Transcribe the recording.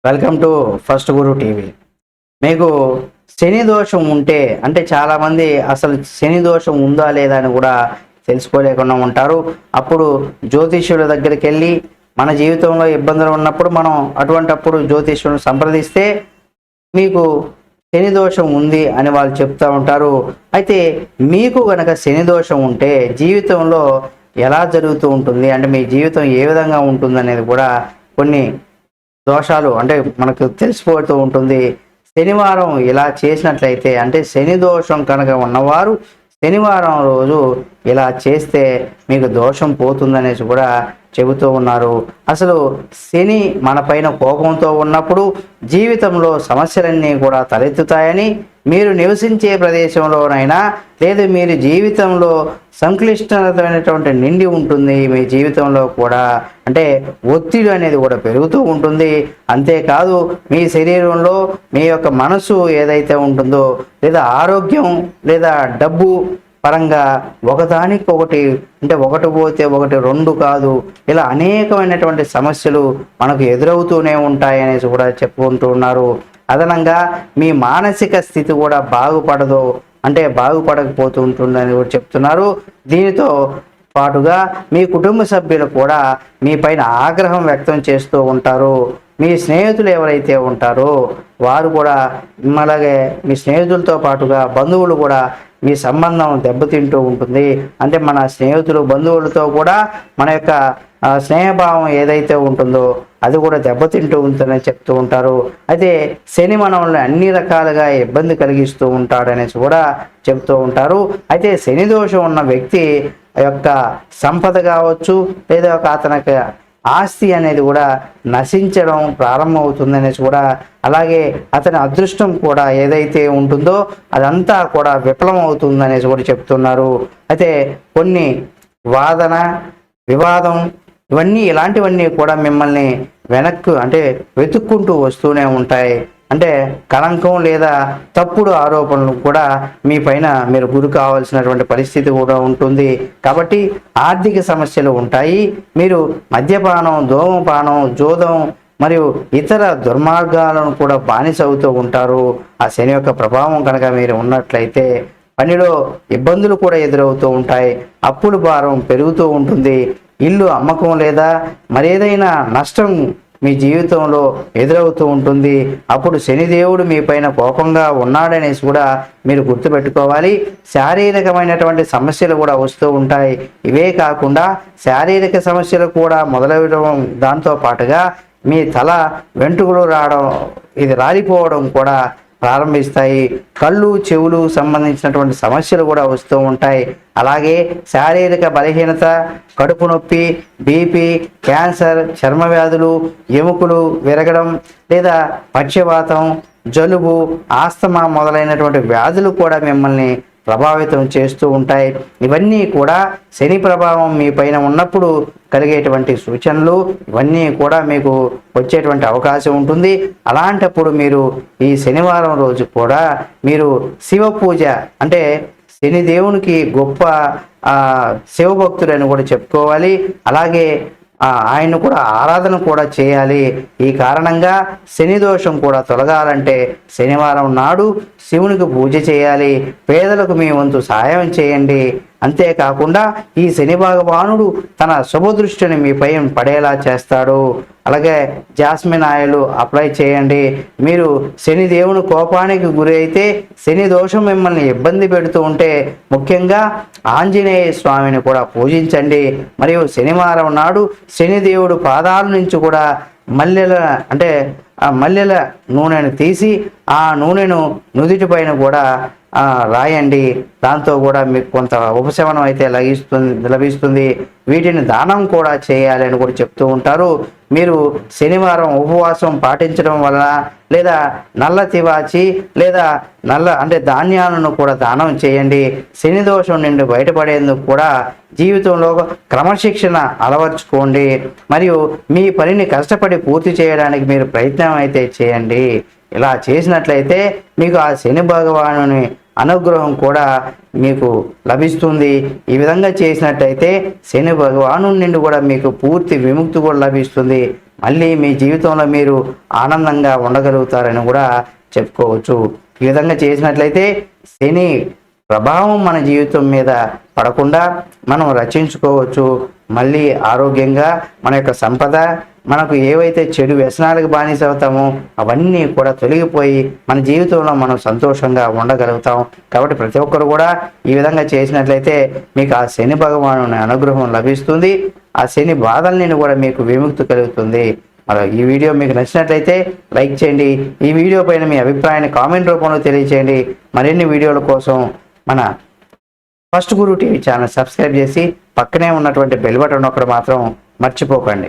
Welcome to first Guru TV. మీకు శని దోషం ఉంటే అంటే చాలామంది అసలు శని దోషం ఉందా లేదా అని కూడా తెలుసుకోలేకుండా ఉంటారు. అప్పుడు జ్యోతిష్యుల దగ్గరికి వెళ్ళి మన జీవితంలో ఇబ్బందులు ఉన్నప్పుడు మనం అటువంటప్పుడు జ్యోతిష్యులను సంప్రదిస్తే మీకు శని దోషం ఉంది అని వాళ్ళు చెప్తూ ఉంటారు. అయితే మీకు గనక శని దోషం ఉంటే జీవితంలో ఎలా జరుగుతూ ఉంటుంది అంటే మీ జీవితం ఏ విధంగా ఉంటుంది అనేది కూడా కొన్ని దోషాలు అంటే మనకు తెలిసిపోతూ ఉంటుంది. శనివారం ఇలా చేసినట్లయితే అంటే శని దోషం కనుక ఉన్నవారు శనివారం రోజు ఇలా చేస్తే మీకు దోషం పోతుందనేసి కూడా చెబుతూ ఉన్నారు. అసలు శని మన పైన కోపంతో ఉన్నప్పుడు జీవితంలో సమస్యలన్నీ కూడా తలెత్తుతాయని, మీరు నివసించే ప్రదేశంలోనైనా లేదు మీరు జీవితంలో సంక్లిష్టమైనటువంటి నిండి ఉంటుంది. మీ జీవితంలో కూడా అంటే ఒత్తిడి అనేది కూడా పెరుగుతూ ఉంటుంది. అంతేకాదు మీ శరీరంలో మీ యొక్క మనసు ఏదైతే ఉంటుందో లేదా ఆరోగ్యం లేదా డబ్బు పరంగా ఒకదానికొకటి అంటే ఒకటి పోతే ఒకటి రెండు కాదు, ఇలా అనేకమైనటువంటి సమస్యలు మనకు ఎదురవుతూనే ఉంటాయనేసి కూడా చెప్పుకుంటూ ఉన్నారు. అదనంగా మీ మానసిక స్థితి కూడా బాగుపడదు అంటే బాగుపడకపోతూ ఉంటుందని కూడా చెప్తున్నారు. దీనితో పాటుగా మీ కుటుంబ సభ్యులు కూడా మీ పైన ఆగ్రహం వ్యక్తం చేస్తూ ఉంటారు. మీ స్నేహితులు ఎవరైతే ఉంటారో వారు కూడా అలాగే మీ స్నేహితులతో పాటుగా బంధువులు కూడా మీ సంబంధం దెబ్బతింటూ ఉంటుంది. అంటే మన స్నేహితులు బంధువులతో కూడా మన యొక్క స్నేహభావం ఏదైతే ఉంటుందో అది కూడా దెబ్బతింటూ ఉంటుందని చెప్తూ ఉంటారు. అయితే శని మనల్ని అన్ని రకాలుగా ఇబ్బంది కలిగిస్తూ ఉంటాడనేసి కూడా చెప్తూ ఉంటారు. అయితే శని దోషం ఉన్న వ్యక్తి యొక్క సంపద కావచ్చు లేదా ఒక అతనికి ఆస్తి అనేది కూడా నశించడం ప్రారంభమవుతుందనేసి కూడా, అలాగే అతని అదృష్టం కూడా ఏదైతే ఉంటుందో అదంతా కూడా విఫలమవుతుందనేసి కూడా చెప్తున్నారు. అయితే కొన్ని వాదన వివాదం ఇలాంటివన్నీ కూడా మిమ్మల్ని వెనక్కు అంటే వెతుక్కుంటూ వస్తూనే ఉంటాయి. అంటే కళంకం లేదా తప్పుడు ఆరోపణలు కూడా మీ పైన మీరు గురి కావాల్సినటువంటి పరిస్థితి కూడా ఉంటుంది. కాబట్టి ఆర్థిక సమస్యలు ఉంటాయి. మీరు మద్యపానం, ధూమపానం, జోదం మరియు ఇతర దుర్మార్గాలను కూడా బానిసవుతూ ఉంటారు. ఆ శని యొక్క ప్రభావం కనుక మీరు ఉన్నట్లయితే పనిలో ఇబ్బందులు కూడా ఎదురవుతూ ఉంటాయి. అప్పుల భారం పెరుగుతూ ఉంటుంది. ఇల్లు అమ్మకం లేదా మరేదైనా నష్టం మీ జీవితంలో ఎదురవుతూ ఉంటుంది. అప్పుడు శనిదేవుడు మీ పైన కోపంగా ఉన్నాడనేసి కూడా మీరు గుర్తుపెట్టుకోవాలి. శారీరకమైనటువంటి సమస్యలు కూడా వస్తూ ఉంటాయి. ఇవే కాకుండా శారీరక సమస్యలు కూడా మొదలవడం, దాంతో పాటుగా మీ తల వెంట్రుకలు రావడం, ఇది రాలిపోవడం కూడా ప్రారంభిస్తాయి. కళ్ళు చెవులు సంబంధించినటువంటి సమస్యలు కూడా వస్తూ ఉంటాయి. అలాగే శారీరక బలహీనత, కడుపు నొప్పి, బీపీ, క్యాన్సర్, చర్మ వ్యాధులు, ఎముకలు విరగడం లేదా పక్షవాతం, జలుబు, ఆస్తమా మొదలైనటువంటి వ్యాధులు కూడా మిమ్మల్ని ప్రభావితం చేస్తూ ఉంటాయి. ఇవన్నీ కూడా శని ప్రభావం మీ పైన ఉన్నప్పుడు కలిగేటువంటి సూచనలు. ఇవన్నీ కూడా మీకు వచ్చేటువంటి అవకాశం ఉంటుంది. అలాంటప్పుడు మీరు ఈ శనివారం రోజు కూడా మీరు శివ పూజ అంటే శని దేవునికి గొప్ప శివభక్తుడు అని కూడా చెప్పుకోవాలి. అలాగే ఆయన కూడా ఆరాధన కూడా చేయాలి. ఈ కారణంగా శని దోషం కూడా తొలగాలంటే శనివారం నాడు శివునికి పూజ చేయాలి. పేదలకు మీ వంతు సహాయం చేయండి. అంతేకాకుండా ఈ శని భగవానుడు తన శుభదృష్టిని మీ పై పడేలా చేస్తాడు. అలాగే జాస్మిన్ ఆయిల్ అప్లై చేయండి. మీరు శని దేవుని కోపానికి గురి అయితే శని దోషం మిమ్మల్ని ఇబ్బంది పెడుతూ ఉంటే ముఖ్యంగా ఆంజనేయ స్వామిని కూడా పూజించండి. మరియు శనివారం నాడు శనిదేవుడు పాదాల నుంచి కూడా మల్లెల నూనెను తీసి ఆ నూనెను నుదిటి పైన కూడా రాయండి. దాంతో కూడా మీకు కొంత ఉపశమనం అయితే లభిస్తుంది. వీటిని దానం కూడా చేయాలి అని కూడా చెప్తూ ఉంటారు. మీరు శనివారం ఉపవాసం పాటించడం వలన లేదా నల్ల తివాచి లేదా ధాన్యాలను కూడా దానం చేయండి. శని దోషం నుండి బయటపడేందుకు కూడా జీవితంలో క్రమశిక్షణ అలవర్చుకోండి. మరియు మీ పనిని కష్టపడి పూర్తి చేయడానికి మీరు ప్రయత్నం అయితే చేయండి. ఇలా చేసినట్లయితే మీకు ఆ శని భగవానుని అనుగ్రహం కూడా మీకు లభిస్తుంది. ఈ విధంగా చేసినట్టయితే శని భగవాను నుండి కూడా మీకు పూర్తి విముక్తి కూడా లభిస్తుంది. మళ్ళీ మీ జీవితంలో మీరు ఆనందంగా ఉండగలుగుతారని కూడా చెప్పుకోవచ్చు. ఈ విధంగా చేసినట్లయితే శని ప్రభావం మన జీవితం మీద పడకుండా మనం రక్షించుకోవచ్చు. మళ్ళీ ఆరోగ్యంగా మన యొక్క సంపద, మనకు ఏవైతే చెడు వ్యసనాలకు బానిస అవుతామో అవన్నీ కూడా తొలగిపోయి మన జీవితంలో మనం సంతోషంగా ఉండగలుగుతాం. కాబట్టి ప్రతి ఒక్కరు కూడా ఈ విధంగా చేసినట్లయితే మీకు ఆ శని భగవాను అనుగ్రహం లభిస్తుంది. ఆ శని బాధల నుండి కూడా మీకు విముక్తి కలుగుతుంది. మరి ఈ వీడియో మీకు నచ్చినట్లయితే లైక్ చేయండి. ఈ వీడియో పైన మీ అభిప్రాయాన్ని కామెంట్ రూపంలో తెలియచేయండి. మరిన్ని వీడియోల కోసం మన ఫస్ట్ గురు టీవీ ఛానల్ సబ్స్క్రైబ్ చేసి పక్కనే ఉన్నటువంటి బెల్ బటన్ నొక్కడం మాత్రం మర్చిపోకండి.